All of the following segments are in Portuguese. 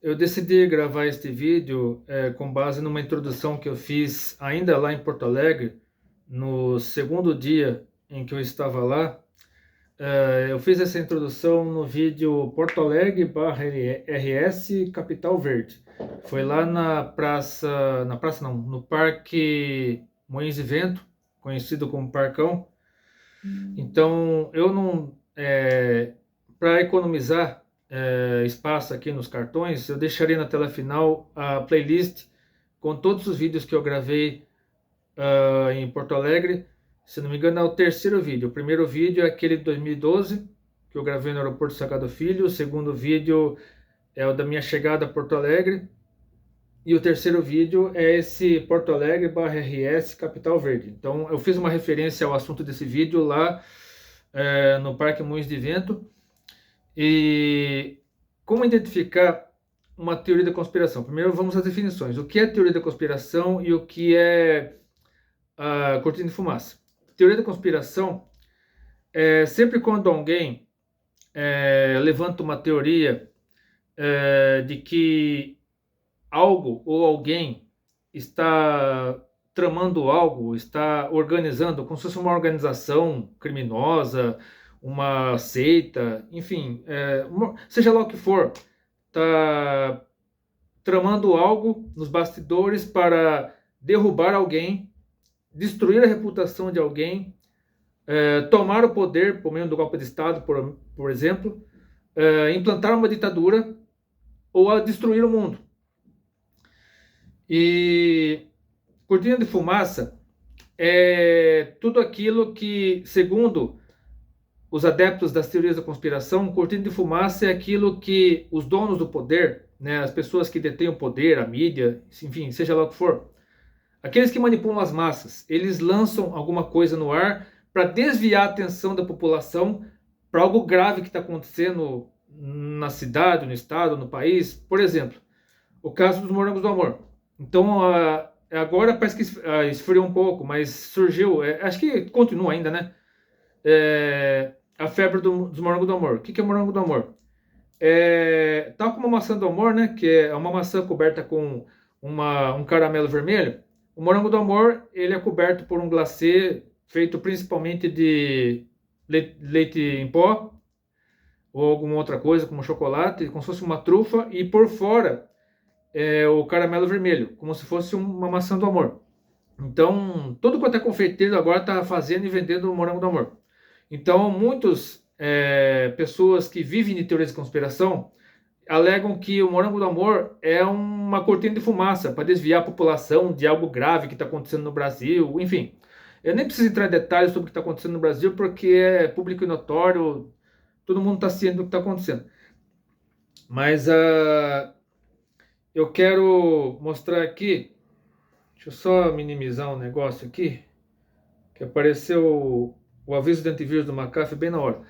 Eu decidi gravar este vídeo com base numa introdução que eu fiz ainda lá em Porto Alegre, no segundo dia em que eu estava lá. Eu fiz essa introdução no vídeo Porto Alegre barra RS Capital Verde. Foi lá na praça não, no Parque Moinhos de Vento, conhecido como Parcão. Então, eu não, para economizar espaço aqui nos cartões, eu deixarei na tela final a playlist com todos os vídeos que eu gravei em Porto Alegre. Se não me engano, é o terceiro vídeo. O primeiro vídeo é aquele de 2012, que eu gravei no aeroporto Sagrado Filho. O segundo vídeo é o da minha chegada a Porto Alegre. E o terceiro vídeo é esse Porto Alegre barra RS Capital Verde. Então, eu fiz uma referência ao assunto desse vídeo lá no Parque Moinhos de Vento. E como identificar uma teoria da conspiração? Primeiro vamos às definições. O que é teoria da conspiração e o que é a cortina de fumaça? Teoria da conspiração é sempre quando alguém levanta uma teoria de que algo ou alguém está tramando algo, está organizando, como se fosse uma organização criminosa, uma seita, enfim, seja lá o que for, está tramando algo nos bastidores para derrubar alguém, destruir a reputação de alguém, tomar o poder por meio do golpe de Estado, por exemplo, implantar uma ditadura ou a destruir o mundo. E cortina de fumaça é tudo aquilo que, segundo os adeptos das teorias da conspiração, cortina de fumaça é aquilo que os donos do poder, né, as pessoas que detêm o poder, a mídia, enfim, seja lá o que for, aqueles que manipulam as massas, eles lançam alguma coisa no ar para desviar a atenção da população para algo grave que está acontecendo na cidade, no estado, no país. Por exemplo, o caso dos morangos do amor. Então, agora parece que esfriou um pouco, mas surgiu, acho que continua ainda, né? A febre dos morangos do amor. O que é morango do amor? Tal como a maçã do amor, né? Que é uma maçã coberta com um caramelo vermelho. O morango do amor, ele é coberto por um glacê feito principalmente de leite em pó ou alguma outra coisa, como chocolate, como se fosse uma trufa, e por fora o caramelo vermelho, como se fosse uma maçã do amor. Então, tudo quanto é confeiteiro agora está fazendo e vendendo o morango do amor. Então, muitas pessoas que vivem de teorias de conspiração alegam que o morango do amor é uma cortina de fumaça para desviar a população de algo grave que está acontecendo no Brasil, enfim. Eu nem preciso entrar em detalhes sobre o que está acontecendo no Brasil, porque é público e notório, todo mundo está ciente do que está acontecendo. Mas eu quero mostrar aqui, deixa eu só minimizar um negócio aqui, que apareceu o aviso de antivírus do McAfee bem na hora.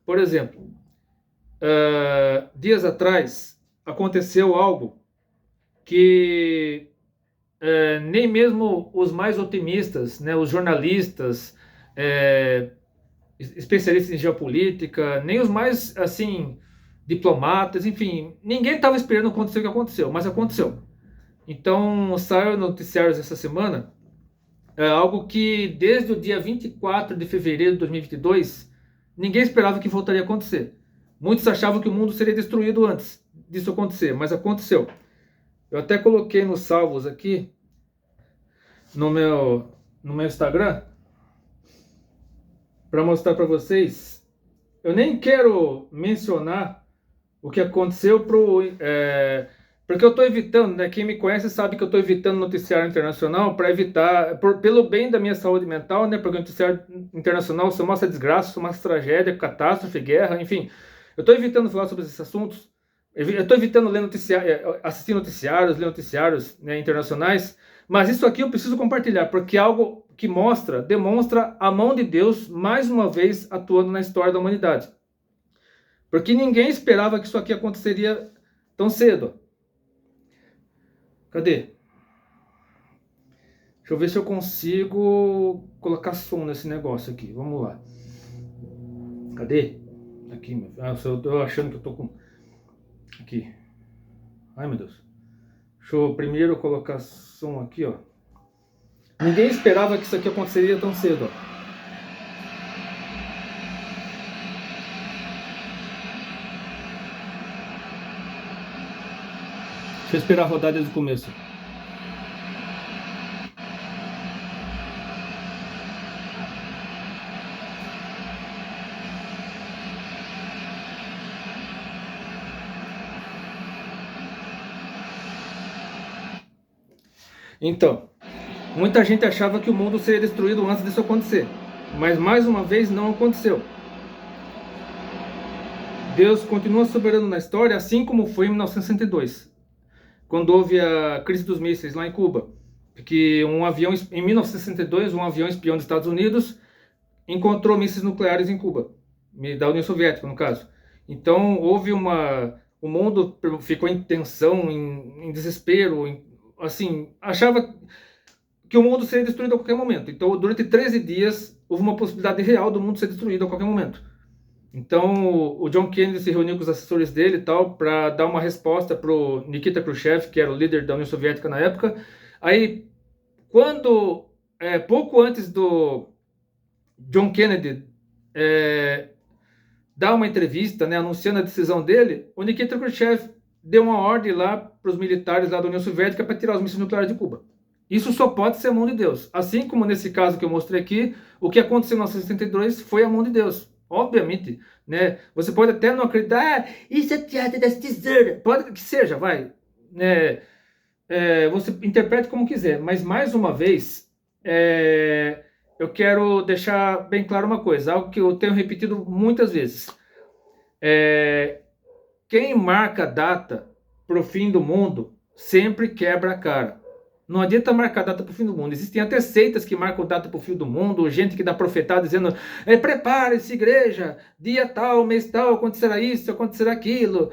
Por exemplo, dias atrás aconteceu algo que nem mesmo os mais otimistas, né, os jornalistas, especialistas em geopolítica, nem os mais assim diplomatas, enfim, ninguém estava esperando acontecer o que aconteceu, mas aconteceu. Então saiu noticiários essa semana algo que desde o dia 24 de fevereiro de 2022 ninguém esperava que voltaria a acontecer. Muitos achavam que o mundo seria destruído antes disso acontecer, mas aconteceu. Eu até coloquei nos salvos aqui no meu Instagram para mostrar para vocês. Eu nem quero mencionar o que aconteceu porque eu estou evitando, né? Quem me conhece sabe que eu estou evitando noticiário internacional para evitar, pelo bem da minha saúde mental, né? Porque o noticiário internacional só mostra desgraça, só mostra tragédia, catástrofe, guerra, enfim. Eu estou evitando falar sobre esses assuntos. Eu estou evitando ler assistir noticiários, ler noticiários, né, internacionais. Mas isso aqui eu preciso compartilhar, porque é algo que demonstra a mão de Deus mais uma vez atuando na história da humanidade. Porque ninguém esperava que isso aqui aconteceria tão cedo. Cadê? Deixa eu ver se eu consigo colocar som nesse negócio aqui. Vamos lá. Cadê? Aqui, meu. Eu tô achando que eu tô com... Aqui. Ai, meu Deus. Deixa eu primeiro colocar som aqui, ó. Ninguém esperava que isso aqui aconteceria tão cedo, ó. Deixa eu esperar rodar desde o começo. Então, muita gente achava que o mundo seria destruído antes disso acontecer, mas mais uma vez não aconteceu. Deus continua soberano na história, assim como foi em 1962, quando houve a crise dos mísseis lá em Cuba, porque em 1962, um avião espião dos Estados Unidos encontrou mísseis nucleares em Cuba, da União Soviética, no caso. Então, o mundo ficou em tensão, em desespero, assim, achava que o mundo seria destruído a qualquer momento. Então, durante 13 dias, houve uma possibilidade real do mundo ser destruído a qualquer momento. Então, o John Kennedy se reuniu com os assessores dele e tal, para dar uma resposta para o Nikita Khrushchev, que era o líder da União Soviética na época. Aí, pouco antes do John Kennedy dar uma entrevista, né, anunciando a decisão dele, o Nikita Khrushchev deu uma ordem lá para os militares lá da União Soviética para tirar os mísseis nucleares de Cuba. Isso só pode ser a mão de Deus. Assim como nesse caso que eu mostrei aqui, o que aconteceu em 1962 foi a mão de Deus. Obviamente, né? Você pode até não acreditar, isso é teatro das tesouras. Pode que seja, vai. Né? Você interprete como quiser. Mas, mais uma vez, eu quero deixar bem claro uma coisa, algo que eu tenho repetido muitas vezes. Quem marca data para o fim do mundo sempre quebra a cara. Não adianta marcar data para o fim do mundo. Existem até seitas que marcam data para o fim do mundo, gente que dá profetada dizendo, prepare-se igreja, dia tal, mês tal, acontecerá isso, acontecerá aquilo.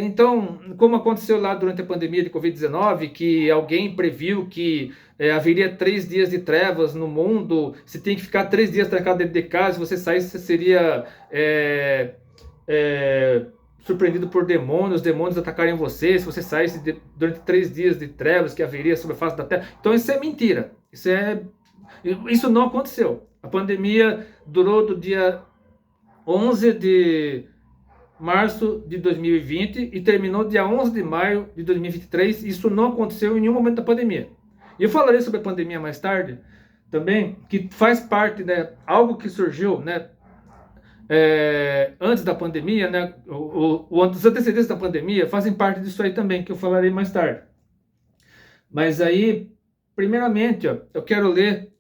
Então, como aconteceu lá durante a pandemia de Covid-19, que alguém previu que haveria 3 dias de trevas no mundo, você tem que ficar 3 dias trancado dentro de casa, se você saísse, você seria surpreendido por demônios, os demônios atacarem você, se você saísse durante 3 dias de trevas que haveria sobre a face da terra. Então isso é mentira, isso não aconteceu. A pandemia durou do dia 11 de março de 2020 e terminou dia 11 de maio de 2023. Isso não aconteceu em nenhum momento da pandemia. E eu falarei sobre a pandemia mais tarde também, que faz parte, né, algo que surgiu, né, antes da pandemia, né, os antecedentes da pandemia fazem parte disso aí também, que eu falarei mais tarde. Mas aí, primeiramente, ó, eu quero ler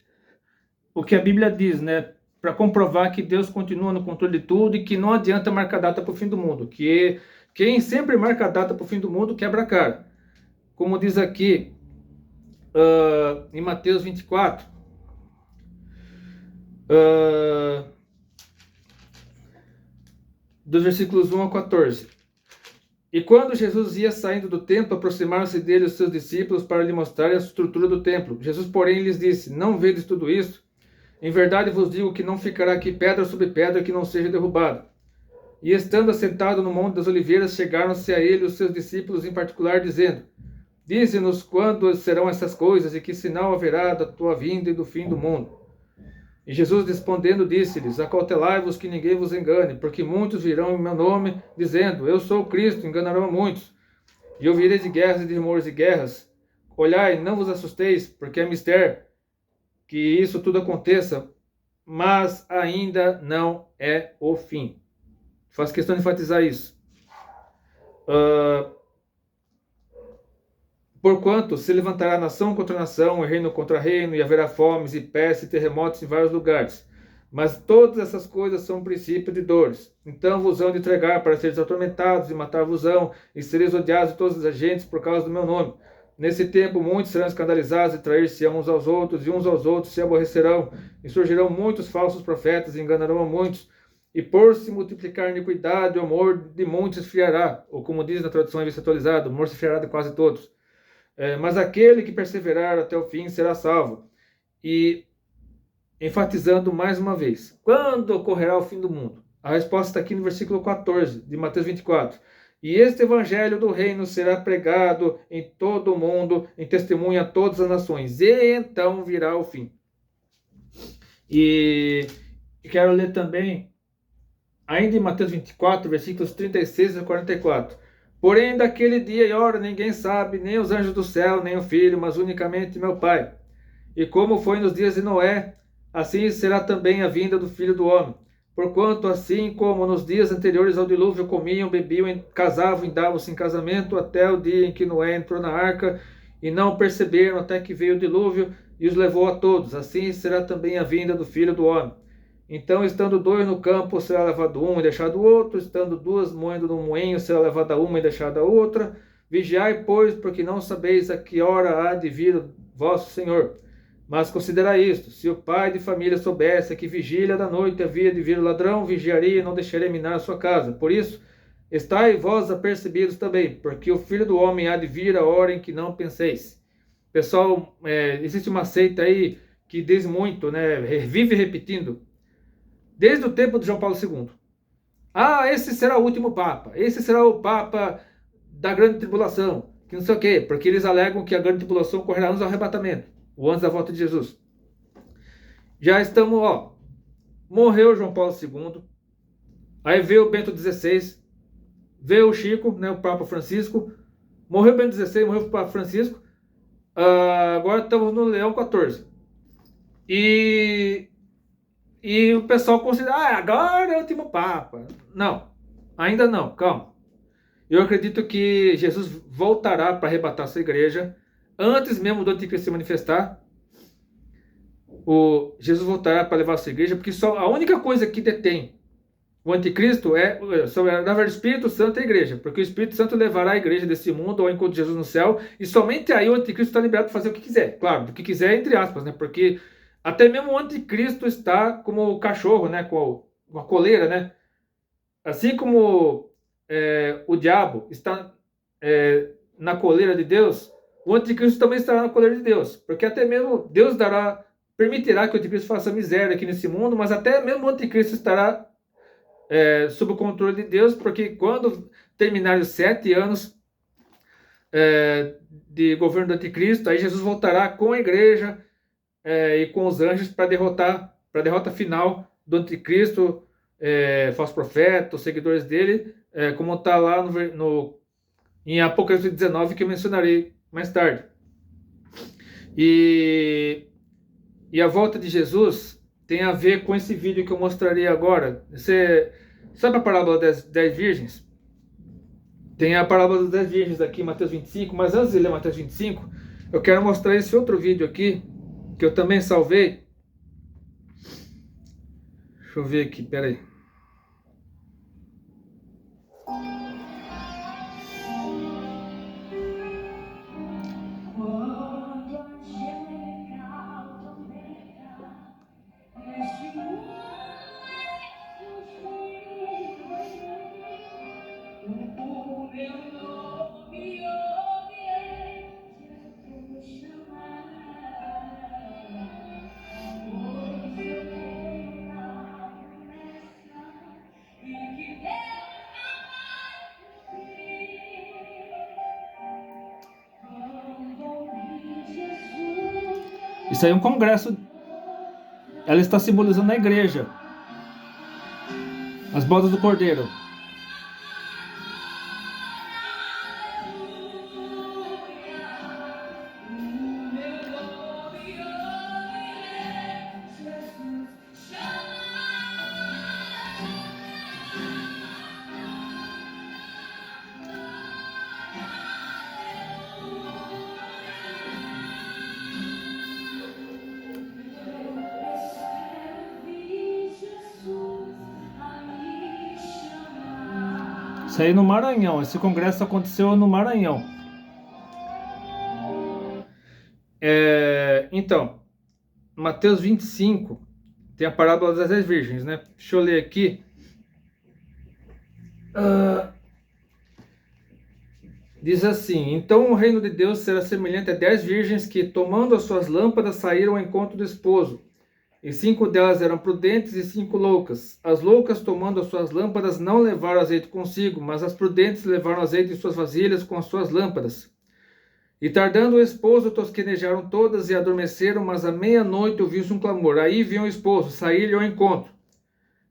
o que a Bíblia diz, né, para comprovar que Deus continua no controle de tudo e que não adianta marcar data para o fim do mundo, que quem sempre marca data para o fim do mundo quebra a cara. Como diz aqui em Mateus 24, dos versículos 1 a 14. E quando Jesus ia saindo do templo, aproximaram-se dele os seus discípulos para lhe mostrar a estrutura do templo. Jesus, porém, lhes disse, não vedes tudo isso? Em verdade vos digo que não ficará aqui pedra sobre pedra que não seja derrubada. E estando assentado no Monte das Oliveiras, chegaram-se a ele os seus discípulos em particular, dizendo, dize-nos quando serão essas coisas e que sinal haverá da tua vinda e do fim do mundo. E Jesus respondendo disse-lhes, acautelai-vos que ninguém vos engane, porque muitos virão em meu nome, dizendo, eu sou o Cristo, enganarão a muitos. E ouvireis de guerras e de rumores de guerras. Olhai, não vos assusteis, porque é mistério que isso tudo aconteça, mas ainda não é o fim. Faço questão de enfatizar isso. Porquanto se levantará nação contra nação, e reino contra reino, e haverá fomes e pestes e terremotos em vários lugares. Mas todas essas coisas são princípio de dores. Então vos hão de entregar para seres atormentados, e matar-vos-ão, e sereis odiados de todas as gentes por causa do meu nome. Nesse tempo muitos serão escandalizados e trair-se uns aos outros, e uns aos outros se aborrecerão, e surgirão muitos falsos profetas, e enganarão a muitos. E por se multiplicar a iniquidade, o amor de muitos esfriará. Ou como diz na tradução revista atualizada, o amor se esfriará de quase todos. Mas aquele que perseverar até o fim será salvo. E enfatizando mais uma vez, quando ocorrerá o fim do mundo? A resposta está aqui no versículo 14 de Mateus 24. E este evangelho do reino será pregado em todo o mundo, em testemunha a todas as nações, e então virá o fim. E quero ler também, ainda em Mateus 24, versículos 36 a 44. Porém, daquele dia e hora ninguém sabe, nem os anjos do céu, nem o Filho, mas unicamente meu Pai. E como foi nos dias de Noé, assim será também a vinda do Filho do Homem. Porquanto, assim como nos dias anteriores ao dilúvio, comiam, bebiam, casavam e davam-se em casamento, até o dia em que Noé entrou na arca, e não perceberam até que veio o dilúvio e os levou a todos. Assim será também a vinda do Filho do Homem. Então, estando dois no campo, será levado um e deixado o outro. Estando duas moendo no moinho, será levada uma e deixada a outra. Vigiai, pois, porque não sabeis a que hora há de vir o vosso Senhor. Mas considerai isto: se o pai de família soubesse que vigília da noite havia de vir o ladrão, vigiaria e não deixaria minar a sua casa. Por isso, estai vós apercebidos também, porque o Filho do Homem há de vir a hora em que não penseis. Pessoal, existe uma seita aí que diz muito, né, vive repetindo, desde o tempo de João Paulo II. Ah, esse será o último Papa. Esse será o Papa da grande tribulação. Que não sei o quê. Porque eles alegam que a grande tribulação ocorrerá antes do arrebatamento. Ou antes da volta de Jesus. Já estamos, morreu João Paulo II. Aí veio o Bento XVI. Veio o Chico, né, o Papa Francisco. Morreu o Bento XVI, morreu o Papa Francisco. Agora estamos no Leão XIV. E o pessoal considera, agora é o último Papa. Não, ainda não, calma. Eu acredito que Jesus voltará para arrebatar sua igreja, antes mesmo do anticristo se manifestar. Jesus voltará para levar a sua igreja, porque só a única coisa que detém o anticristo é, na verdade, o Espírito Santo e a igreja, porque o Espírito Santo levará a igreja desse mundo ao encontro de Jesus no céu, e somente aí o anticristo está liberado para fazer o que quiser. Claro, o que quiser entre aspas, né? Porque até mesmo o anticristo está como o cachorro, né? Com a coleira, né? Assim como o diabo está na coleira de Deus, o anticristo também estará na coleira de Deus. Porque até mesmo Deus permitirá que o anticristo faça miséria aqui nesse mundo, mas até mesmo o anticristo estará sob o controle de Deus, porque quando terminarem os 7 anos de governo do anticristo, aí Jesus voltará com a igreja e com os anjos para a derrota final do anticristo, falso profeta, os seguidores dele, como está lá em Apocalipse 19, que eu mencionarei mais tarde. E a volta de Jesus tem a ver com esse vídeo que eu mostrarei agora. Você sabe a parábola das 10 virgens? Tem a parábola das 10 virgens aqui, Mateus 25, mas antes de ler Mateus 25, eu quero mostrar esse outro vídeo aqui, que eu também salvei. Deixa eu ver aqui, peraí. Isso aí é um congresso. Ela está simbolizando a igreja. As bodas do Cordeiro. Isso aí no Maranhão. Esse congresso aconteceu no Maranhão. Então, Mateus 25 tem a parábola das 10 virgens, né? Deixa eu ler aqui. Diz assim: então o reino de Deus será semelhante a 10 virgens que, tomando as suas lâmpadas, saíram ao encontro do esposo. E 5 delas eram prudentes e 5 loucas. As loucas, tomando as suas lâmpadas, não levaram azeite consigo, mas as prudentes levaram azeite em suas vasilhas com as suas lâmpadas. E tardando o esposo, tosquenejaram todas e adormeceram, mas à meia-noite ouviu-se um clamor. Aí viu o esposo, sair-lhe ao encontro.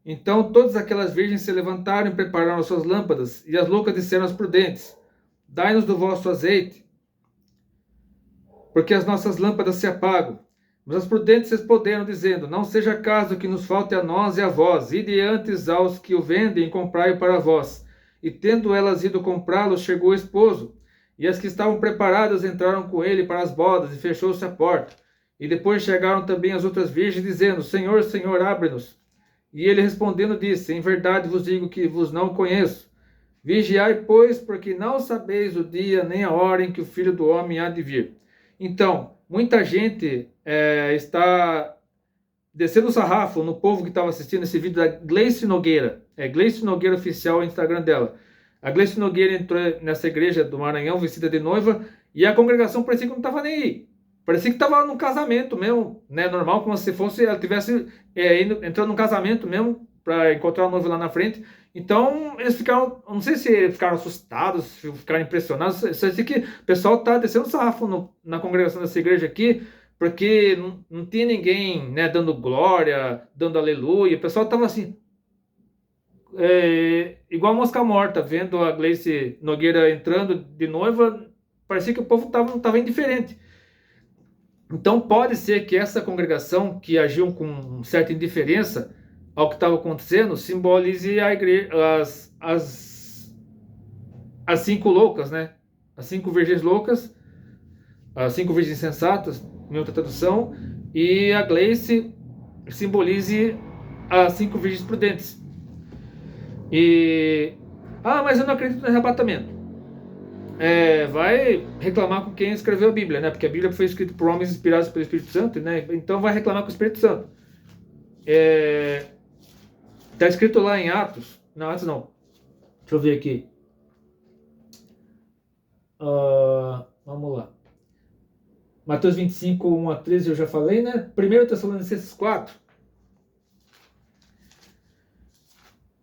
Então todas aquelas virgens se levantaram e prepararam as suas lâmpadas. E as loucas disseram às prudentes: Dai-nos do vosso azeite, porque as nossas lâmpadas se apagam. Mas as prudentes responderam, dizendo: Não seja caso que nos falte a nós e a vós, ide antes aos que o vendem e comprai-o para vós. E tendo elas ido comprá-lo, chegou o esposo. E as que estavam preparadas entraram com ele para as bodas, e fechou-se a porta. E depois chegaram também as outras virgens, dizendo: Senhor, Senhor, abre-nos. E ele respondendo disse: Em verdade vos digo que vos não conheço. Vigiai, pois, porque não sabeis o dia nem a hora em que o Filho do Homem há de vir. Então, muita gente está descendo o sarrafo no povo que estava assistindo esse vídeo da Gleice Nogueira. É Gleice Nogueira Oficial, o Instagram dela. A Gleice Nogueira entrou nessa igreja do Maranhão, vestida de noiva, e a congregação parecia que não estava nem aí. Parecia que estava num casamento mesmo, né? Normal, como se fosse ela tivesse entrando num casamento mesmo, para encontrar a noiva lá na frente. Então, eles ficaram, não sei se eles ficaram assustados, se ficaram impressionados, só sei que o pessoal está descendo sarrafo na congregação dessa igreja aqui, porque não tinha ninguém, né, dando glória, dando aleluia. O pessoal estava assim, igual mosca morta, vendo a Gleice Nogueira entrando de noiva, parecia que o povo não estava indiferente. Então pode ser que essa congregação, que agiu com certa indiferença ao que estava acontecendo, simbolize a igreja, as 5 loucas, né? As 5 virgens loucas, as 5 virgens sensatas, em outra tradução, e a Gleice simbolize as 5 virgens prudentes. Mas eu não acredito no arrebatamento. Vai reclamar com quem escreveu a Bíblia, né? Porque a Bíblia foi escrita por homens inspirados pelo Espírito Santo, né? Então vai reclamar com o Espírito Santo. Está escrito lá em Atos. Não, Atos não. Deixa eu ver aqui. Vamos lá. Mateus 25, 1 a 13 eu já falei, né? 1 Tessalonicenses 4.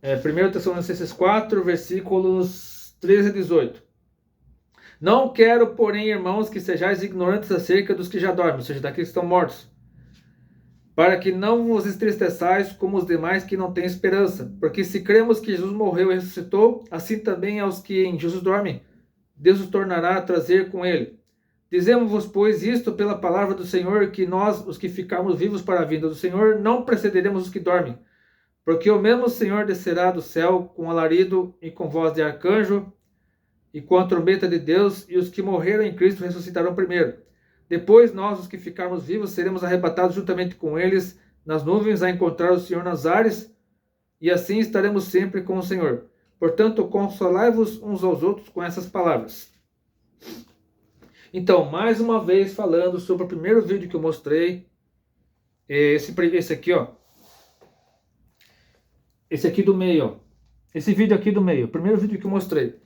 1 Tessalonicenses 4, versículos 13 a 18. Não quero, porém, irmãos, que sejais ignorantes acerca dos que já dormem, ou seja, daqueles que estão mortos, para que não vos entristeçais como os demais que não têm esperança. Porque se cremos que Jesus morreu e ressuscitou, assim também aos que em Jesus dormem, Deus os tornará a trazer com ele. Dizemos-vos, pois, isto pela palavra do Senhor, que nós, os que ficarmos vivos para a vinda do Senhor, não precederemos os que dormem. Porque o mesmo Senhor descerá do céu com alarido e com voz de arcanjo, e com a trombeta de Deus, e os que morreram em Cristo ressuscitarão primeiro. Depois nós, os que ficarmos vivos, seremos arrebatados juntamente com eles nas nuvens a encontrar o Senhor nas ares, e assim estaremos sempre com o Senhor. Portanto, consolai-vos uns aos outros com essas palavras. Então, mais uma vez falando sobre o primeiro vídeo que eu mostrei, esse aqui, ó. Esse aqui do meio, ó. Esse vídeo aqui do meio, o primeiro vídeo que eu mostrei.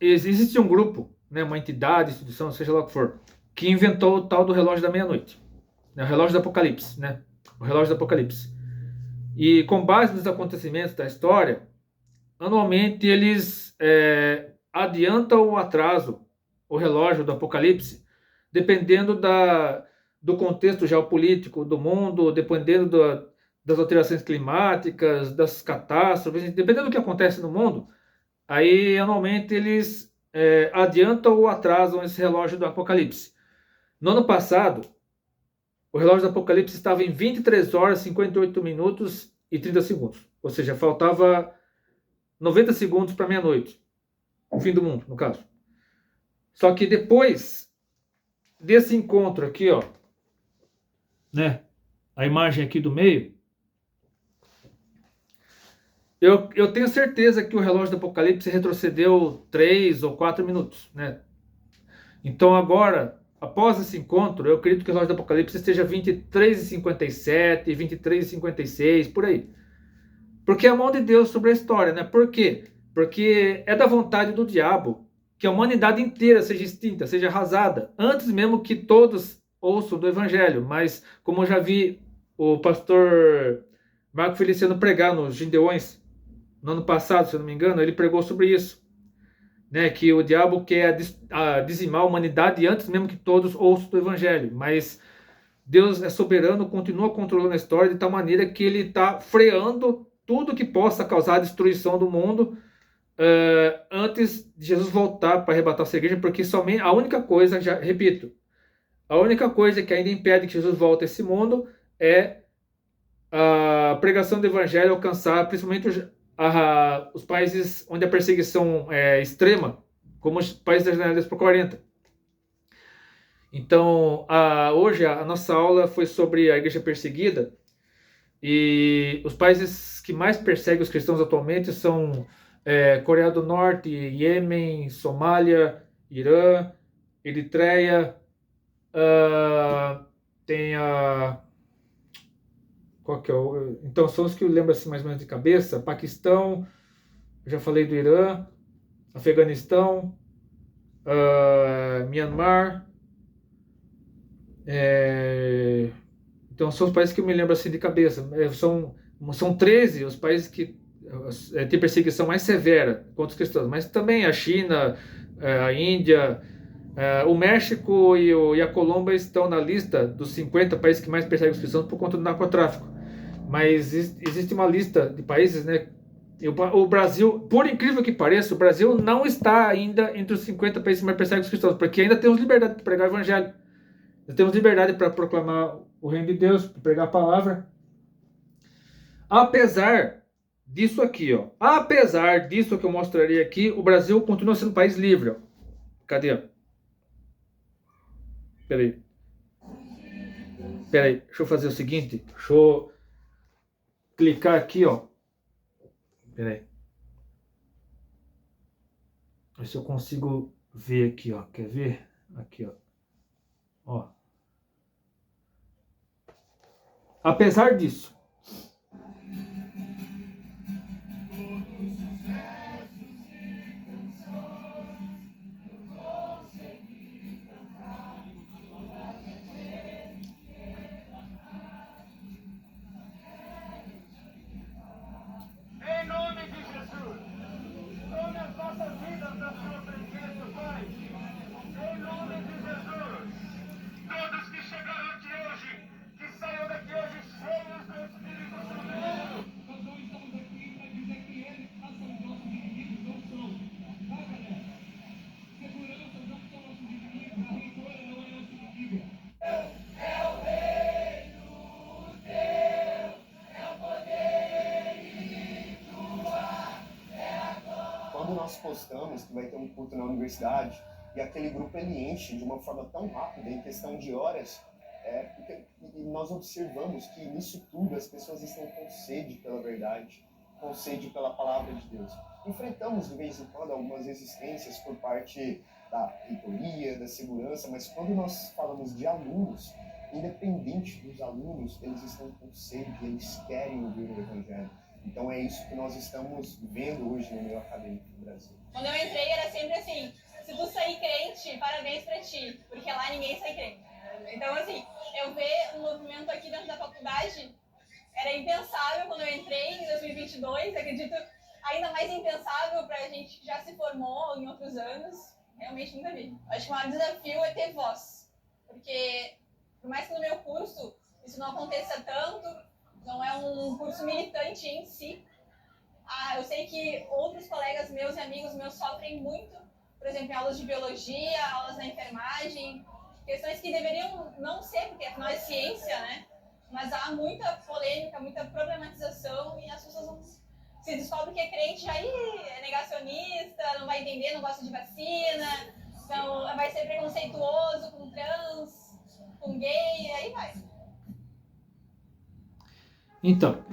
Existe um grupo, né, uma entidade, instituição, seja lá o que for, que inventou o tal do relógio da meia-noite, né, o relógio do Apocalipse, né, o relógio do Apocalipse. E com base nos acontecimentos da história, anualmente eles adiantam ou atrasam o relógio do Apocalipse, dependendo do contexto geopolítico do mundo, dependendo das alterações climáticas, das catástrofes, dependendo do que acontece no mundo. Aí, anualmente, eles adiantam ou atrasam esse relógio do Apocalipse. No ano passado, o relógio do Apocalipse estava em 23 horas, 58 minutos e 30 segundos. Ou seja, faltava 90 segundos para meia-noite. O fim do mundo, no caso. Só que depois desse encontro aqui, ó, né, a imagem aqui do meio, eu tenho certeza que o relógio do Apocalipse retrocedeu 3 ou 4 minutos, né? Então agora, após esse encontro, eu acredito que o relógio do Apocalipse esteja 23h57, 23h56, por aí. Porque é a mão de Deus sobre a história, né? Por quê? Porque é da vontade do diabo que a humanidade inteira seja extinta, seja arrasada, antes mesmo que todos ouçam do Evangelho. Mas, como eu já vi o pastor Marco Feliciano pregar nos Gideões, no ano passado, se eu não me engano, ele pregou sobre isso, né, que o diabo quer dizimar a humanidade antes mesmo que todos ouçam do Evangelho. Mas Deus é soberano, continua controlando a história de tal maneira que ele está freando tudo que possa causar a destruição do mundo antes de Jesus voltar para arrebatar essa igreja, porque somente a única coisa, já repito, a única coisa que ainda impede que Jesus volte a esse mundo é a pregação do evangelho alcançar principalmente os países onde a perseguição é extrema, como os países das janelas por 40. Então, hoje a nossa aula foi sobre a igreja perseguida, e os países que mais perseguem os cristãos atualmente são Coreia do Norte, Iêmen, Somália, Irã, Eritreia, tem a... Qual que é o... Então, são os que eu lembro assim, mais ou menos de cabeça. Paquistão, já falei do Irã, Afeganistão, Myanmar. Então, são os países que eu me lembro assim de cabeça. São 13 os países que têm perseguição mais severa contra os cristãos. Mas também a China, a Índia, o México e a Colômbia estão na lista dos 50 países que mais perseguem os cristãos por conta do narcotráfico. Mas existe uma lista de países, né? O Brasil, por incrível que pareça, o Brasil não está ainda entre os 50 países que mais perseguem os cristãos, porque ainda temos liberdade de pregar o evangelho. Ainda temos liberdade para proclamar o reino de Deus, para pregar a palavra. Apesar disso aqui, ó. Apesar disso que eu mostraria aqui, o Brasil continua sendo um país livre, ó. Cadê? Peraí, deixa eu fazer o seguinte, deixa eu clicar aqui, ó. Peraí. Ver se eu consigo ver aqui, ó. Quer ver? Aqui, ó. Ó. Apesar disso, quando nós postamos que vai ter um culto na universidade e aquele grupo ele enche de uma forma tão rápida, em questão de horas, porque nós observamos que nisso tudo as pessoas estão com sede pela verdade, com sede pela palavra de Deus. Enfrentamos de vez em quando algumas resistências por parte da reitoria, da segurança, mas quando nós falamos de alunos, independente dos alunos, eles estão com sede, eles querem ouvir o Evangelho. Então é isso que nós estamos vendo hoje no meio acadêmico do Brasil. Quando eu entrei era sempre assim, se tu sair crente, parabéns pra ti, porque lá ninguém sai crente. Então assim, eu ver um movimento aqui dentro da faculdade era impensável quando eu entrei em 2022, acredito ainda mais impensável pra gente que já se formou em outros anos, realmente nunca vi. Acho que o maior desafio é ter voz, porque por mais que no meu curso isso não aconteça tanto, não é um curso militante em si. Eu sei que outros colegas meus e amigos meus sofrem muito, por exemplo, em aulas de biologia, aulas na enfermagem, questões que deveriam não ser, porque afinal é ciência, né? Mas há muita polêmica, muita problematização e as pessoas não se descobrem que é crente, aí é negacionista, não vai entender, não gosta de vacina, então vai ser preconceituoso com trans, com gay, aí vai. então,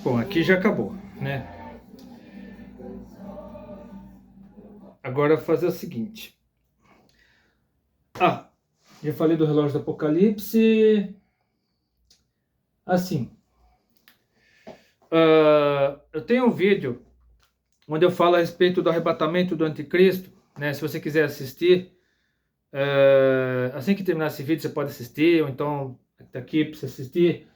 bom, aqui já acabou, né? Agora fazer o seguinte. Já falei do relógio do Apocalipse. Assim, eu tenho um vídeo onde eu falo a respeito do arrebatamento do anticristo, né? Se você quiser assistir, assim que terminar esse vídeo você pode assistir, ou então tá aqui para você assistir.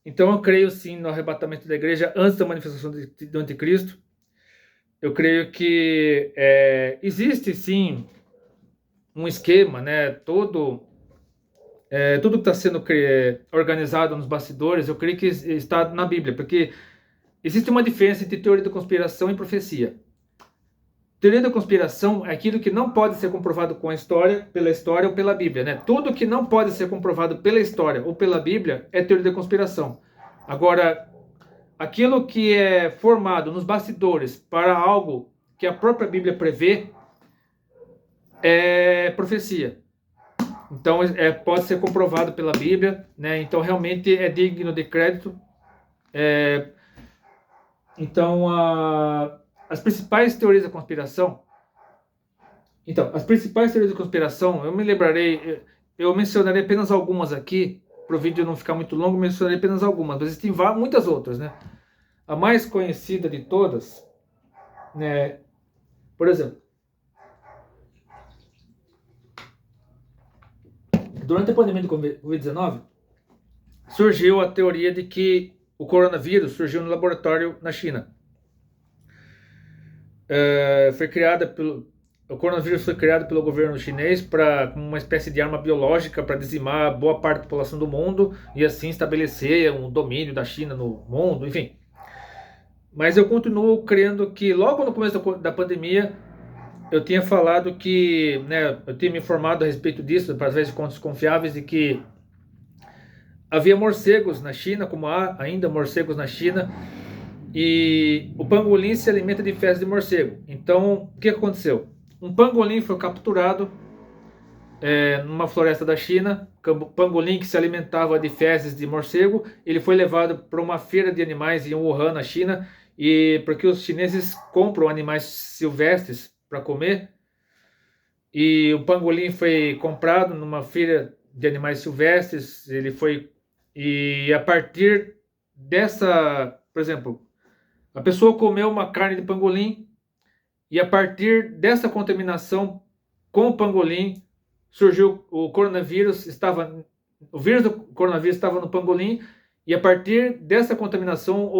Então eu creio sim no arrebatamento da igreja antes da manifestação do anticristo. Eu creio que existe sim um esquema, né? Tudo que está sendo organizado nos bastidores, eu creio que está na Bíblia, porque existe uma diferença entre teoria da conspiração e profecia. Teoria da conspiração é aquilo que não pode ser comprovado com a história, pela história ou pela Bíblia, né? Tudo que não pode ser comprovado pela história ou pela Bíblia é teoria da conspiração. Agora, aquilo que é formado nos bastidores para algo que a própria Bíblia prevê é profecia. Então, pode ser comprovado pela Bíblia, né? Então, realmente é digno de crédito. Então, as principais teorias da conspiração. Então, as principais teorias da conspiração, eu mencionarei apenas algumas aqui, para o vídeo não ficar muito longo, mencionarei apenas algumas, mas existem muitas outras, né? A mais conhecida de todas, né? Por exemplo, durante a pandemia do Covid-19, surgiu a teoria de que o coronavírus surgiu no laboratório na China. O coronavírus foi criado pelo governo chinês como uma espécie de arma biológica para dizimar boa parte da população do mundo e assim estabelecer um domínio da China no mundo, enfim. Mas eu continuo crendo que logo no começo da pandemia eu tinha falado que, né, eu tinha me informado a respeito disso, através de fontes confiáveis, de que havia morcegos na China, como há ainda morcegos na China, e o pangolim se alimenta de fezes de morcego. Então, o que aconteceu? Um pangolim foi capturado numa floresta da China, pangolim que se alimentava de fezes de morcego. Ele foi levado para uma feira de animais em Wuhan, na China, e porque os chineses compram animais silvestres para comer, e o pangolim foi comprado numa feira de animais silvestres. E a partir dessa, por exemplo, a pessoa comeu uma carne de pangolim, e a partir dessa contaminação com o pangolim surgiu o coronavírus. O vírus do coronavírus estava no pangolim, e a partir dessa contaminação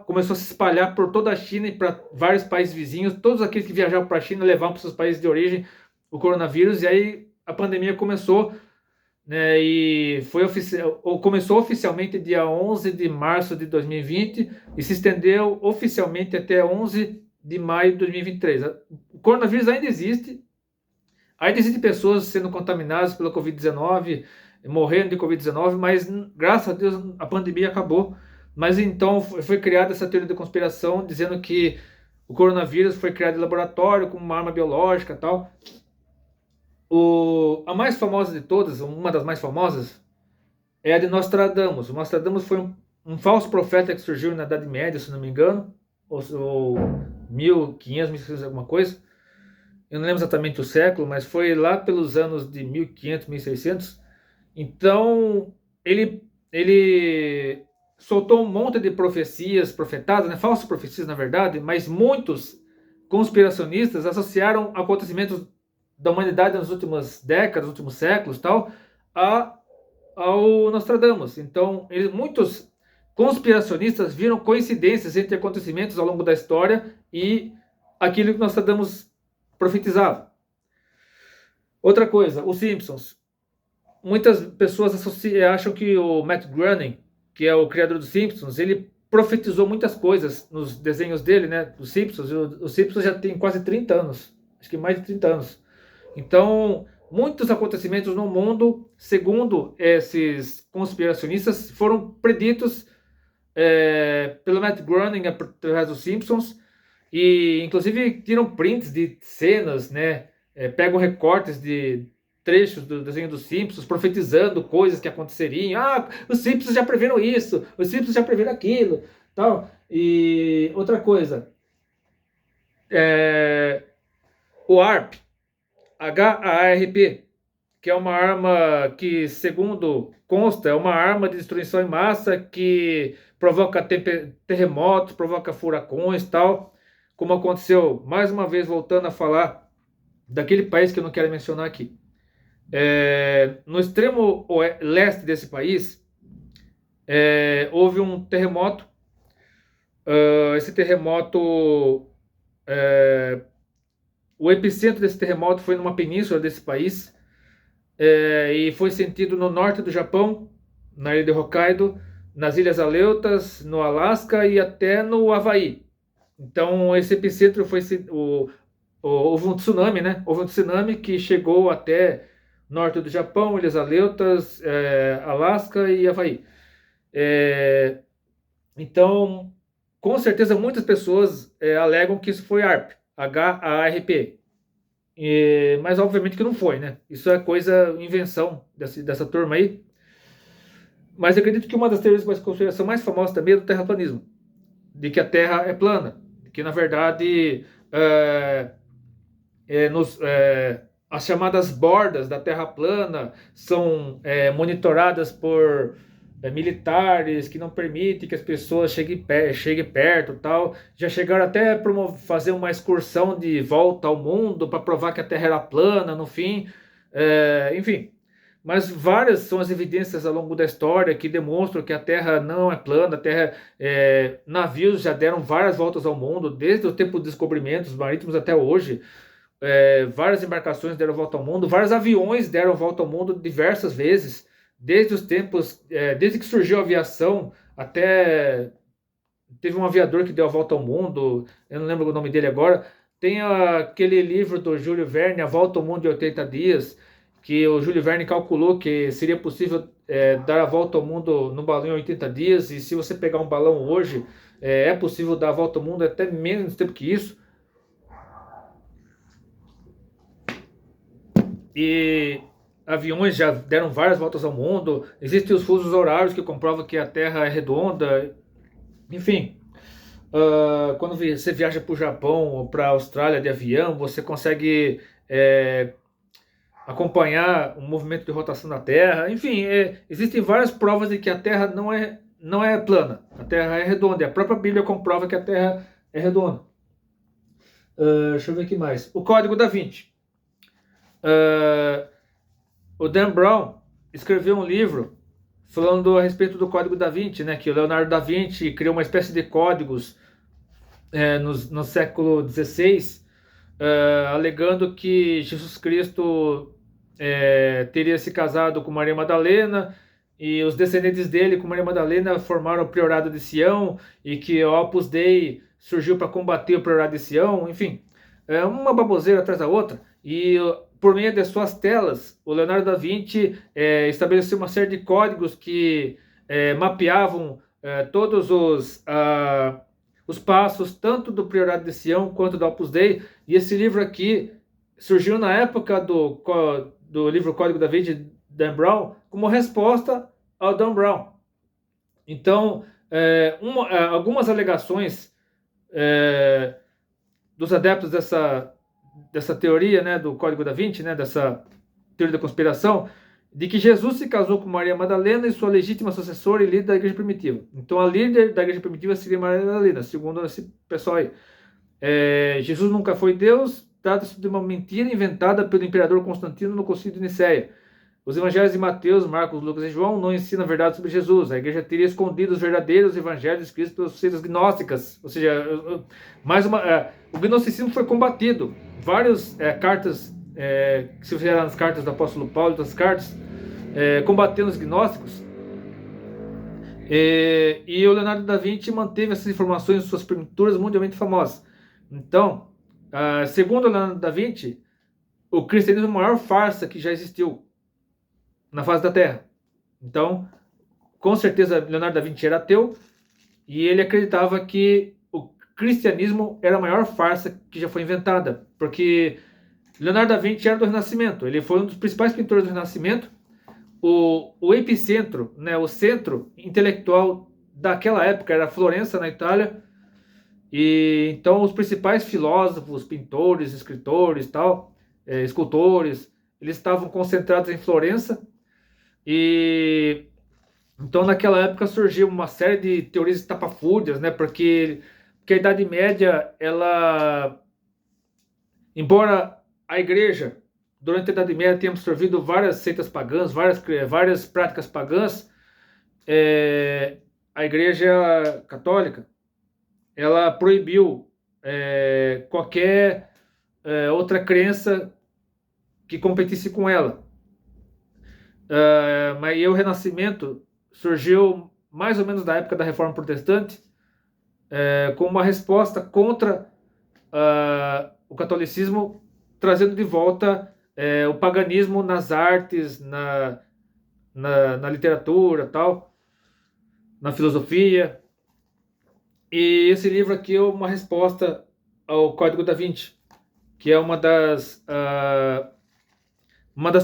começou a se espalhar por toda a China e para vários países vizinhos. Todos aqueles que viajavam para a China levavam para os seus países de origem o coronavírus, e aí a pandemia começou, né, e começou oficialmente dia 11 de março de 2020 e se estendeu oficialmente até 11 de maio de 2023. O coronavírus ainda existem pessoas sendo contaminadas pela Covid-19, morrendo de Covid-19, mas graças a Deus a pandemia acabou. Mas então foi criada essa teoria da conspiração, dizendo que o coronavírus foi criado em laboratório como uma arma biológica e tal. A mais famosa de todas, uma das mais famosas, é a de Nostradamus. O Nostradamus foi um falso profeta que surgiu na Idade Média, se não me engano, ou 1500, 1600, alguma coisa. Eu não lembro exatamente o século, mas foi lá pelos anos de 1500, 1600. Então, ele soltou um monte de profecias profetadas, né, falsas profecias na verdade, mas muitos conspiracionistas associaram acontecimentos da humanidade nas últimas décadas, nos últimos séculos, tal, ao Nostradamus. Então, muitos conspiracionistas viram coincidências entre acontecimentos ao longo da história e aquilo que Nostradamus profetizava. Outra coisa, os Simpsons. Muitas pessoas acham que o Matt Groening, que é o criador dos Simpsons, ele profetizou muitas coisas nos desenhos dele, né, dos Simpsons. Os Simpsons já tem quase 30 anos, acho que mais de 30 anos. Então, muitos acontecimentos no mundo, segundo esses conspiracionistas, foram preditos pelo Matt Groening através dos Simpsons, e inclusive tiram prints de cenas, né? Pegam recortes de trechos do desenho dos Simpsons, profetizando coisas que aconteceriam. Os Simpsons já previram isso, os Simpsons já previram aquilo, tal. E outra coisa, o HAARP, H-A-R-P, que é uma arma que, segundo consta, é uma arma de destruição em massa que provoca terremotos, provoca furacões e tal, como aconteceu, mais uma vez, voltando a falar daquele país que eu não quero mencionar aqui. No extremo leste desse país, houve um terremoto. Esse terremoto, o epicentro desse terremoto foi numa península desse país, e foi sentido no norte do Japão, na ilha de Hokkaido, nas Ilhas Aleutas, no Alasca e até no Havaí. Então, esse epicentro foi houve um tsunami, né? Houve um tsunami que chegou até norte do Japão, Ilhas Aleutas, Alasca e Havaí. Então, com certeza, muitas pessoas alegam que isso foi HAARP, H-A-R-P. Mas, obviamente, que não foi, né? Isso é invenção dessa turma aí. Mas eu acredito que uma das teorias de conspiração mais famosas também é do terraplanismo, de que a Terra é plana, que, na verdade, as chamadas bordas da Terra plana são monitoradas por militares que não permitem que as pessoas cheguem perto e tal. Já chegaram até a fazer uma excursão de volta ao mundo para provar que a Terra era plana, no fim. Enfim, mas várias são as evidências ao longo da história que demonstram que a Terra não é plana. A Terra, navios já deram várias voltas ao mundo, desde o tempo dos descobrimentos marítimos até hoje. Várias embarcações deram volta ao mundo, vários aviões deram volta ao mundo diversas vezes, desde os tempos, desde que surgiu a aviação, até teve um aviador que deu a volta ao mundo, eu não lembro o nome dele agora. Tem aquele livro do Júlio Verne, A Volta ao Mundo em 80 Dias, que o Júlio Verne calculou que seria possível dar a volta ao mundo no balão em 80 dias, e se você pegar um balão hoje, é possível dar a volta ao mundo até menos tempo que isso. E aviões já deram várias voltas ao mundo. Existem os fusos horários que comprovam que a Terra é redonda. Enfim, quando você viaja para o Japão ou para a Austrália de avião, você consegue acompanhar o movimento de rotação da Terra. Enfim, existem várias provas de que a Terra não é plana. A Terra é redonda. E a própria Bíblia comprova que a Terra é redonda. Deixa eu ver aqui mais. O Código da Vinci. O Dan Brown escreveu um livro falando a respeito do Código da Vinci, né, que o Leonardo da Vinci criou uma espécie de códigos no século XVI, alegando que Jesus Cristo teria se casado com Maria Madalena, e os descendentes dele com Maria Madalena formaram o Priorado de Sião, e que o Opus Dei surgiu para combater o Priorado de Sião. Enfim, uma baboseira atrás da outra. E por meio de suas telas, o Leonardo da Vinci estabeleceu uma série de códigos que mapeavam todos os passos, tanto do Priorado de Sião quanto do Opus Dei. E esse livro aqui surgiu na época do livro Código da Vinci, de Dan Brown, como resposta ao Dan Brown. Então, algumas alegações dos adeptos dessa teoria, né, do Código da Vinci, né, dessa teoria da conspiração, de que Jesus se casou com Maria Madalena e sua legítima sucessora e líder da igreja primitiva. Então, a líder da igreja primitiva seria Maria Madalena, segundo esse pessoal aí. Jesus nunca foi Deus. Trata-se de uma mentira inventada pelo imperador Constantino no Concílio de Nicéia. Os evangelhos de Mateus, Marcos, Lucas e João não ensinam a verdade sobre Jesus. A igreja teria escondido os verdadeiros evangelhos escritos pelas seitas gnósticas. Ou seja, o gnosticismo foi combatido. Várias cartas que se fizeram nas cartas do apóstolo Paulo, outras cartas, combatendo os gnósticos. E o Leonardo da Vinci manteve essas informações em suas pinturas mundialmente famosas. Então, segundo o Leonardo da Vinci, o cristianismo é a maior farsa que já existiu na face da Terra. Então, com certeza, Leonardo da Vinci era ateu, e ele acreditava que o cristianismo era a maior farsa que já foi inventada, porque Leonardo da Vinci era do Renascimento. Ele foi um dos principais pintores do Renascimento. O epicentro, né, o centro intelectual daquela época era Florença, na Itália. E então os principais filósofos, pintores, escritores, escultores, eles estavam concentrados em Florença. E Então, naquela época surgiu uma série de teorias estapafúrdias, né? Porque a Idade Média, ela, embora a Igreja durante a Idade Média tenha absorvido várias seitas pagãs, várias práticas pagãs, a Igreja Católica, ela proibiu qualquer outra crença que competisse com ela. Mas o Renascimento surgiu mais ou menos da época da Reforma Protestante, como uma resposta contra o catolicismo, trazendo de volta o paganismo nas artes, na literatura, tal, na filosofia. E esse livro aqui é uma resposta ao Código da Vinci, que é uma das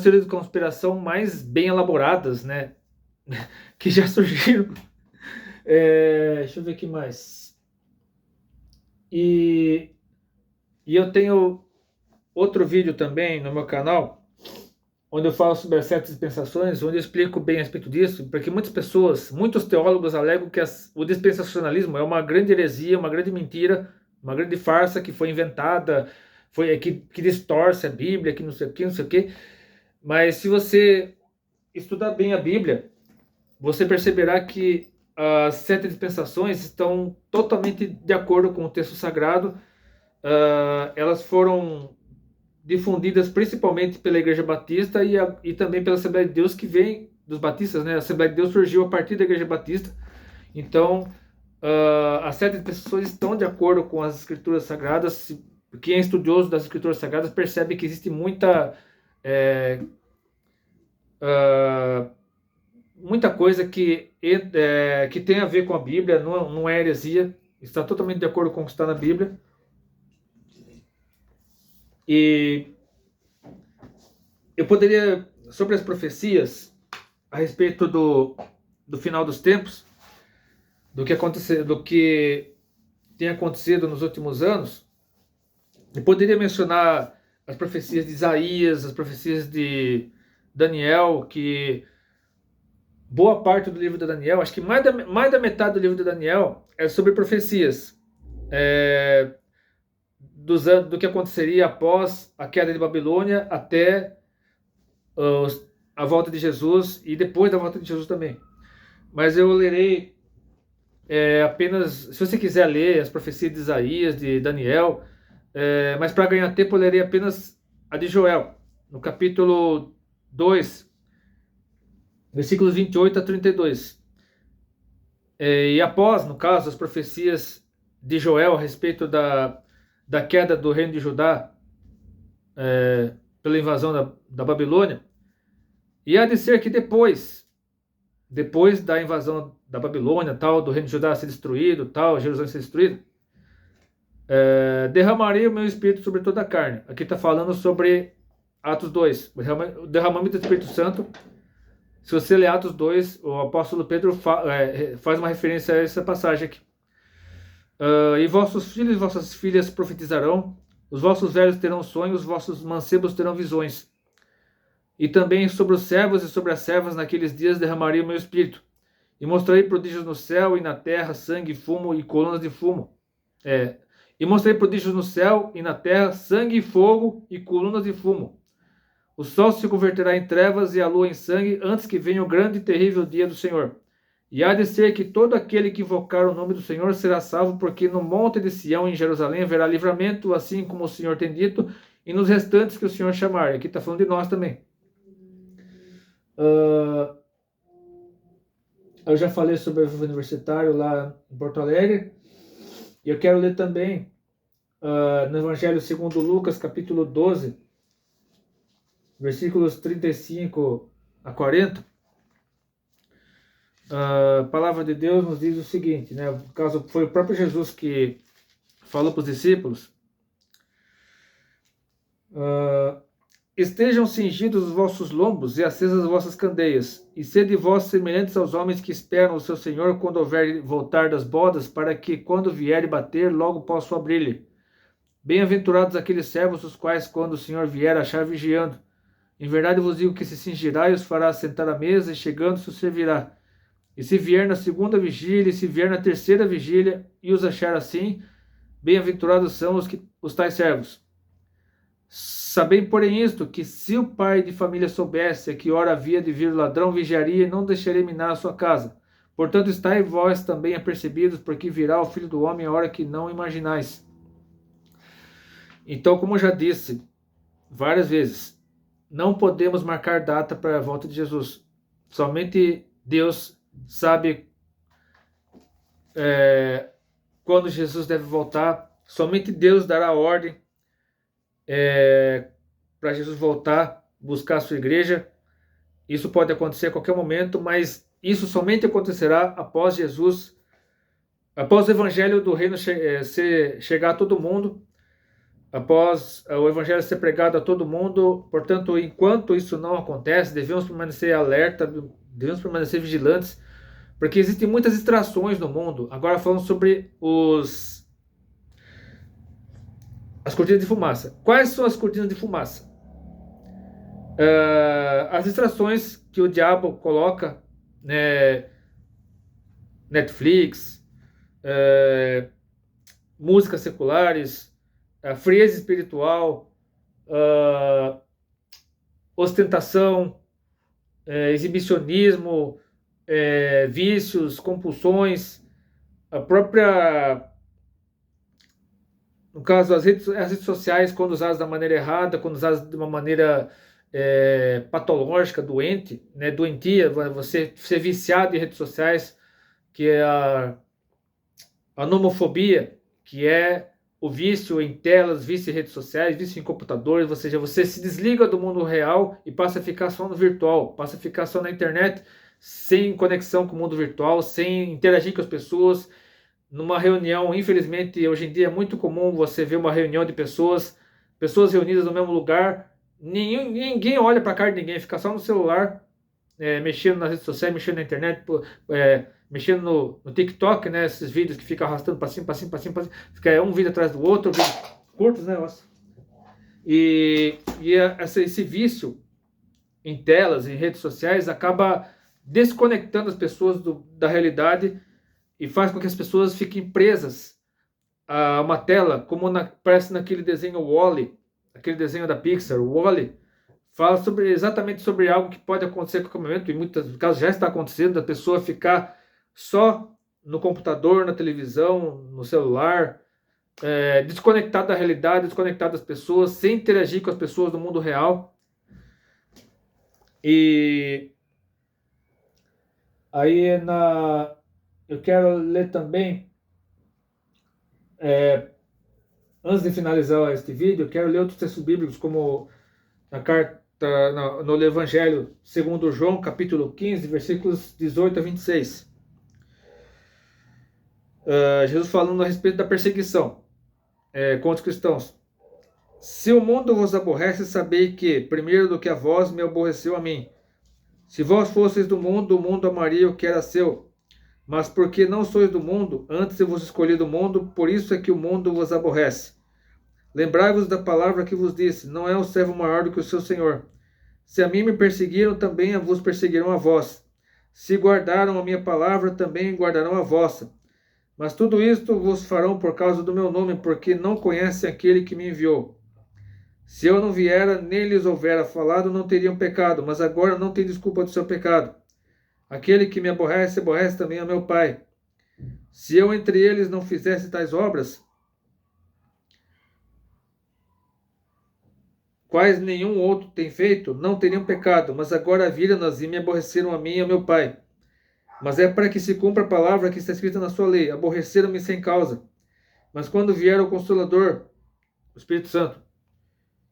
teorias de conspiração mais bem elaboradas, né, que já surgiram. Deixa eu ver aqui mais. E eu tenho outro vídeo também no meu canal, onde eu falo sobre as sete dispensações, onde eu explico bem a respeito disso, porque muitos teólogos alegam que o dispensacionalismo é uma grande heresia, uma grande mentira, uma grande farsa que foi inventada, que distorce a Bíblia, que não sei o que, não sei o que. Mas se você estudar bem a Bíblia, você perceberá que as sete dispensações estão totalmente de acordo com o texto sagrado. Elas foram difundidas principalmente pela Igreja Batista e também pela Assembleia de Deus, que vem dos batistas, né? A Assembleia de Deus surgiu a partir da Igreja Batista. Então, as sete dispensações estão de acordo com as Escrituras Sagradas. Quem é estudioso das Escrituras Sagradas percebe que existe muita coisa que tem a ver com a Bíblia, não é heresia, está totalmente de acordo com o que está na Bíblia. E eu poderia, sobre as profecias, a respeito do final dos tempos, do que tem acontecido nos últimos anos, eu poderia mencionar as profecias de Isaías, as profecias de Daniel, que boa parte do livro de Daniel, acho que mais da metade do livro de Daniel é sobre profecias do que aconteceria após a queda de Babilônia até a volta de Jesus e depois da volta de Jesus também. Mas eu lerei apenas, se você quiser ler as profecias de Isaías, de Daniel, mas para ganhar tempo eu lerei apenas a de Joel, no capítulo 2, versículos 28 a 32. E após, no caso, as profecias de Joel a respeito da queda do reino de Judá pela invasão da Babilônia, e há de ser que depois da invasão da Babilônia, tal, do reino de Judá ser destruído, tal, Jerusalém ser destruído, derramarei o meu espírito sobre toda a carne. Aqui está falando sobre Atos 2, o derramamento do Espírito Santo. Se você ler Atos 2, o apóstolo Pedro faz uma referência a essa passagem aqui. E vossos filhos e vossas filhas profetizarão, os vossos velhos terão sonhos, os vossos mancebos terão visões. E também sobre os servos e sobre as servas naqueles dias derramarei o meu espírito. E mostrarei prodígios no céu e na terra, sangue, fumo e colunas de fumo. E mostrarei prodígios no céu e na terra, sangue e fogo e colunas de fumo. O sol se converterá em trevas e a lua em sangue, antes que venha o grande e terrível dia do Senhor. E há de ser que todo aquele que invocar o nome do Senhor será salvo, porque no monte de Sião, em Jerusalém, haverá livramento, assim como o Senhor tem dito, e nos restantes que o Senhor chamar. Aqui está falando de nós também. Eu já falei sobre o Vivo Universitário lá em Porto Alegre. E eu quero ler também no Evangelho segundo Lucas, capítulo 12, versículos 35 a 40. A palavra de Deus nos diz o seguinte, né? No caso, foi o próprio Jesus que falou para os discípulos: estejam cingidos os vossos lombos e acesas as vossas candeias, e sede vós semelhantes aos homens que esperam o seu Senhor quando houver voltar das bodas, para que, quando vier bater, logo possam abrir-lhe. Bem-aventurados aqueles servos, os quais, quando o Senhor vier, achar vigiando. Em verdade vos digo que se cingirá e os fará sentar à mesa, e chegando se os servirá. E se vier na segunda vigília, e se vier na terceira vigília, e os achar assim, bem-aventurados são os tais servos. Sabei, porém, isto, que se o pai de família soubesse a que hora havia de vir o ladrão, vigiaria e não deixaria minar a sua casa. Portanto, estáis vós também apercebidos, porque virá o Filho do Homem a hora que não imaginais. Então, como eu já disse várias vezes, não podemos marcar data para a volta de Jesus. Somente Deus sabe quando Jesus deve voltar. Somente Deus dará a ordem para Jesus voltar, buscar a sua igreja. Isso pode acontecer a qualquer momento, mas isso somente acontecerá após Jesus, após o evangelho do reino chegar a todo mundo, após o evangelho ser pregado a todo mundo. Portanto, enquanto isso não acontece, devemos permanecer alerta, devemos permanecer vigilantes, porque existem muitas distrações no mundo. Agora falando sobre as cortinas de fumaça. Quais são as cortinas de fumaça? As distrações que o diabo coloca, né? Netflix, músicas seculares, frieza espiritual, ostentação, exibicionismo, vícios, compulsões, a própria, no caso, as redes sociais, quando usadas da maneira errada, quando usadas de uma maneira patológica, doente, né, doentia, você ser viciado em redes sociais, que é a nomofobia, que é o vício em telas, vício em redes sociais, vício em computadores, ou seja, você se desliga do mundo real e passa a ficar só no virtual, passa a ficar só na internet, sem conexão com o mundo virtual, sem interagir com as pessoas. Numa reunião, infelizmente, hoje em dia é muito comum você ver uma reunião de pessoas reunidas no mesmo lugar, ninguém olha para a cara de ninguém, fica só no celular, mexendo nas redes sociais, mexendo na internet, mexendo no TikTok, né, esses vídeos que ficam arrastando para cima, fica um vídeo atrás do outro, curtos, né, nossa. E esse vício em telas, em redes sociais, acaba desconectando as pessoas da realidade e faz com que as pessoas fiquem presas a uma tela, como parece naquele desenho Wall-E, aquele desenho da Pixar. O Wall-E fala exatamente sobre algo que pode acontecer a qualquer momento, e em muitos casos já está acontecendo, da pessoa ficar só no computador, na televisão, no celular, desconectado da realidade, desconectado das pessoas, sem interagir com as pessoas do mundo real. E aí eu quero ler também, antes de finalizar este vídeo, eu quero ler outros textos bíblicos, como na carta, no Evangelho segundo João, capítulo 15, versículos 18 a 26. Jesus falando a respeito da perseguição contra os cristãos. Se o mundo vos aborrece, sabei que, primeiro do que a vós, me aborreceu a mim. Se vós fosseis do mundo, o mundo amaria o que era seu. Mas porque não sois do mundo, antes eu vos escolhi do mundo, por isso é que o mundo vos aborrece. Lembrai-vos da palavra que vos disse, não é o servo maior do que o seu senhor. Se a mim me perseguiram, também vos perseguirão a vós. Se guardaram a minha palavra, também guardarão a vossa. Mas tudo isto vos farão por causa do meu nome, porque não conhecem aquele que me enviou. Se eu não viera, nem lhes houvera falado, não teriam pecado, mas agora não tem desculpa do seu pecado. Aquele que me aborrece, aborrece também a meu Pai. Se eu entre eles não fizesse tais obras, quais nenhum outro tem feito, não teriam pecado, mas agora viram-nas e me aborreceram a mim e a meu Pai. Mas é para que se cumpra a palavra que está escrita na sua lei, aborreceram-me sem causa. Mas quando vier o Consolador, o Espírito Santo,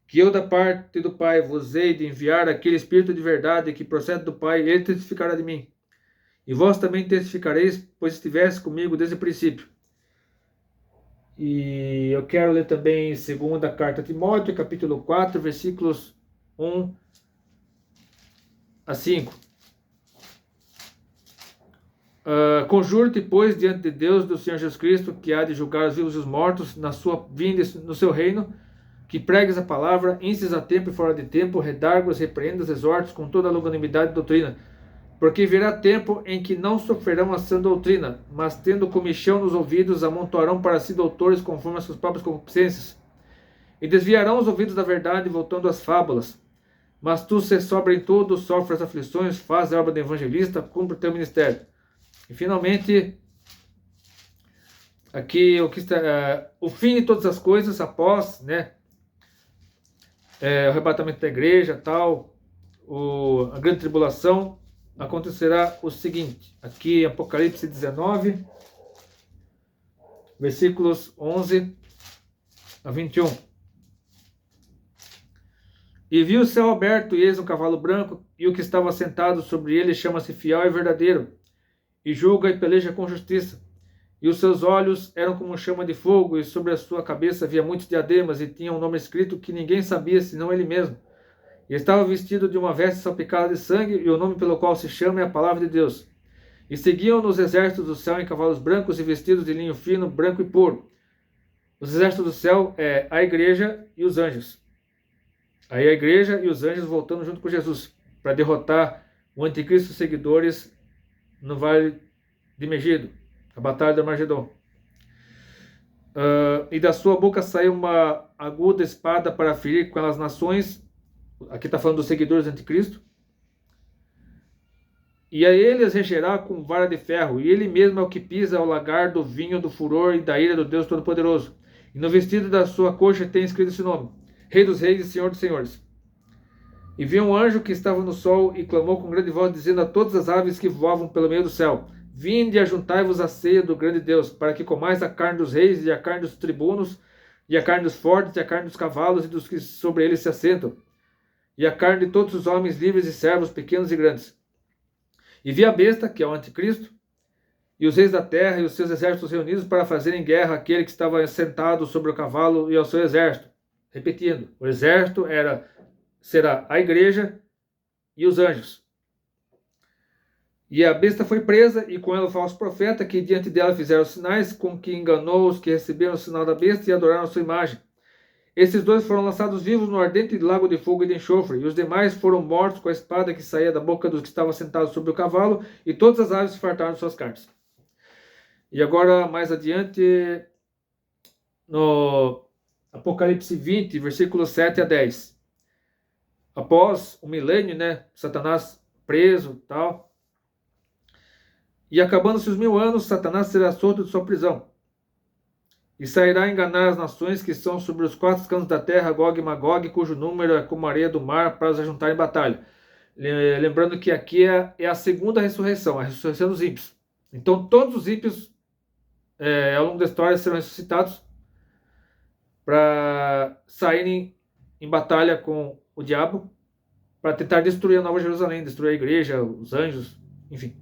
que eu da parte do Pai vos hei de enviar aquele Espírito de verdade que procede do Pai, ele testificará de mim. E vós também testificareis, pois estivesse comigo desde o princípio. E eu quero ler também segunda carta a Timóteo, capítulo 4, versículos 1 a 5. Conjuro-te, pois, diante de Deus, do Senhor Jesus Cristo, que há de julgar os vivos e os mortos, na sua vinda no seu reino, que pregues a palavra, enses a tempo e fora de tempo, redargos, repreendas, exortos, com toda a longanimidade e doutrina. Porque virá tempo em que não sofrerão a sã doutrina, mas tendo comichão nos ouvidos, amontoarão para si doutores conforme as suas próprias concupiscências, e desviarão os ouvidos da verdade, voltando às fábulas. Mas tu, se sobra em tudo, sofre as aflições, faz a obra de evangelista, cumpre o teu ministério. E finalmente, aqui o fim de todas as coisas após, né, o arrebatamento da igreja, tal, a grande tribulação, acontecerá o seguinte, aqui em Apocalipse 19, versículos 11 a 21. E vi o céu aberto, e eis um cavalo branco, e o que estava sentado sobre ele chama-se Fiel e Verdadeiro, e julga e peleja com justiça. E os seus olhos eram como chama de fogo, e sobre a sua cabeça havia muitos diademas, e tinha um nome escrito que ninguém sabia, senão ele mesmo. E estava vestido de uma veste salpicada de sangue, e o nome pelo qual se chama é a Palavra de Deus. E seguiam nos exércitos do céu em cavalos brancos e vestidos de linho fino, branco e puro. Os exércitos do céu é a igreja e os anjos. Aí a igreja e os anjos voltando junto com Jesus para derrotar o anticristo e os seguidores no vale de Megido, a batalha de Armagedon. E da sua boca saiu uma aguda espada para ferir com as nações. Aqui está falando dos seguidores do anticristo. E a ele as regerá com vara de ferro, e ele mesmo é o que pisa ao lagar do vinho do furor e da ira do Deus Todo-Poderoso. E no vestido da sua coxa tem escrito esse nome: Rei dos Reis e Senhor dos Senhores. E vi um anjo que estava no sol e clamou com grande voz, dizendo a todas as aves que voavam pelo meio do céu: Vinde e ajuntai-vos à ceia do grande Deus, para que comais a carne dos reis e a carne dos tribunos, e a carne dos fortes, e a carne dos cavalos e dos que sobre eles se assentam, e a carne de todos os homens livres e servos, pequenos e grandes. E vi a besta, que é o anticristo, e os reis da terra e os seus exércitos reunidos para fazerem guerra àquele que estava sentado sobre o cavalo e ao seu exército. Repetindo, o exército será a igreja e os anjos. E a besta foi presa, e com ela o falso profeta, que diante dela fizeram sinais, com que enganou os que receberam o sinal da besta e adoraram a sua imagem. Esses dois foram lançados vivos no ardente lago de fogo e de enxofre, e os demais foram mortos com a espada que saía da boca dos que estavam sentados sobre o cavalo, e todas as aves se fartaram de suas carnes. E agora, mais adiante, no Apocalipse 20, versículos 7 a 10. Após o milênio, né, Satanás preso e tal, e acabando-se os 1000 anos, Satanás será solto de sua prisão, e sairá a enganar as nações que são sobre os 4 cantos da terra, Gog e Magog, cujo número é como a areia do mar, para os ajuntar em batalha. Lembrando que aqui é a segunda ressurreição, a ressurreição dos ímpios. Então todos os ímpios, ao longo da história, serão ressuscitados para saírem em batalha com o diabo, para tentar destruir a Nova Jerusalém, destruir a igreja, os anjos, enfim.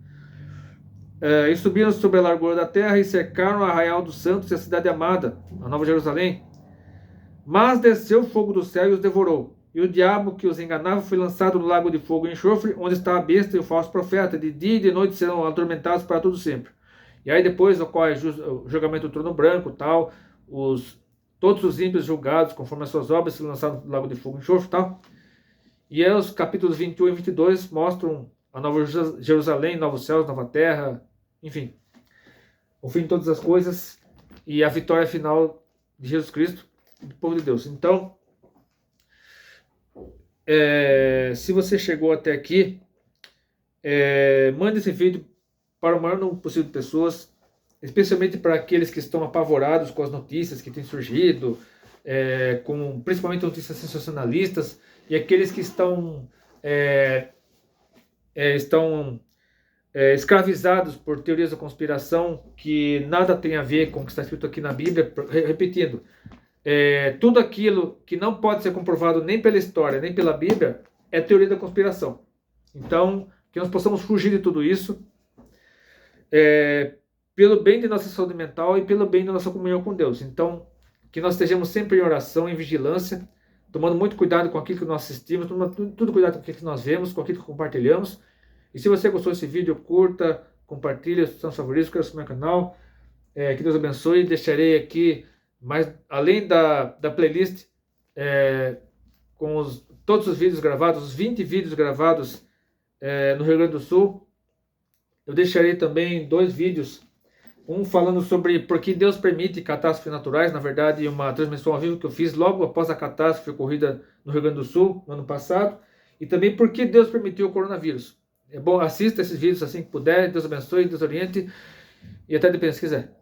E subiram sobre a largura da terra e cercaram o arraial dos santos e a cidade amada, a Nova Jerusalém. Mas desceu o fogo do céu e os devorou. E o diabo que os enganava foi lançado no lago de fogo e enxofre, onde está a besta e o falso profeta. De dia e de noite serão atormentados para todo sempre. E aí depois ocorre o julgamento do trono branco, tal, todos os ímpios julgados conforme as suas obras serão lançados no lago de fogo e enxofre, tal. E aí os capítulos 21 e 22 mostram a Nova Jerusalém, novos céus, nova terra, enfim, o fim de todas as coisas e a vitória final de Jesus Cristo, do povo de Deus. Então, se você chegou até aqui, mande esse vídeo para o maior número possível de pessoas, especialmente para aqueles que estão apavorados com as notícias que têm surgido, principalmente notícias sensacionalistas, e aqueles que estão escravizados por teorias da conspiração que nada tem a ver com o que está escrito aqui na Bíblia. Repetindo, tudo aquilo que não pode ser comprovado nem pela história, nem pela Bíblia, é teoria da conspiração. Então, que nós possamos fugir de tudo isso, pelo bem de nossa saúde mental e pelo bem da nossa comunhão com Deus. Então, que nós estejamos sempre em oração, em vigilância, tomando muito cuidado com aquilo que nós assistimos, tomando tudo cuidado com aquilo que nós vemos, com aquilo que compartilhamos. E se você gostou desse vídeo, curta, compartilhe os seus favoritos, inscreva-se no meu canal. Que Deus abençoe. Deixarei aqui, além da playlist, com todos os vídeos gravados, os 20 vídeos gravados no Rio Grande do Sul, Eu deixarei também 2 vídeos, um falando sobre por que Deus permite catástrofes naturais, na verdade uma transmissão ao vivo que eu fiz logo após a catástrofe ocorrida no Rio Grande do Sul, no ano passado, e também por que Deus permitiu o coronavírus. É bom, assista esses vídeos assim que puder, Deus abençoe, Deus oriente, e até depois se quiser.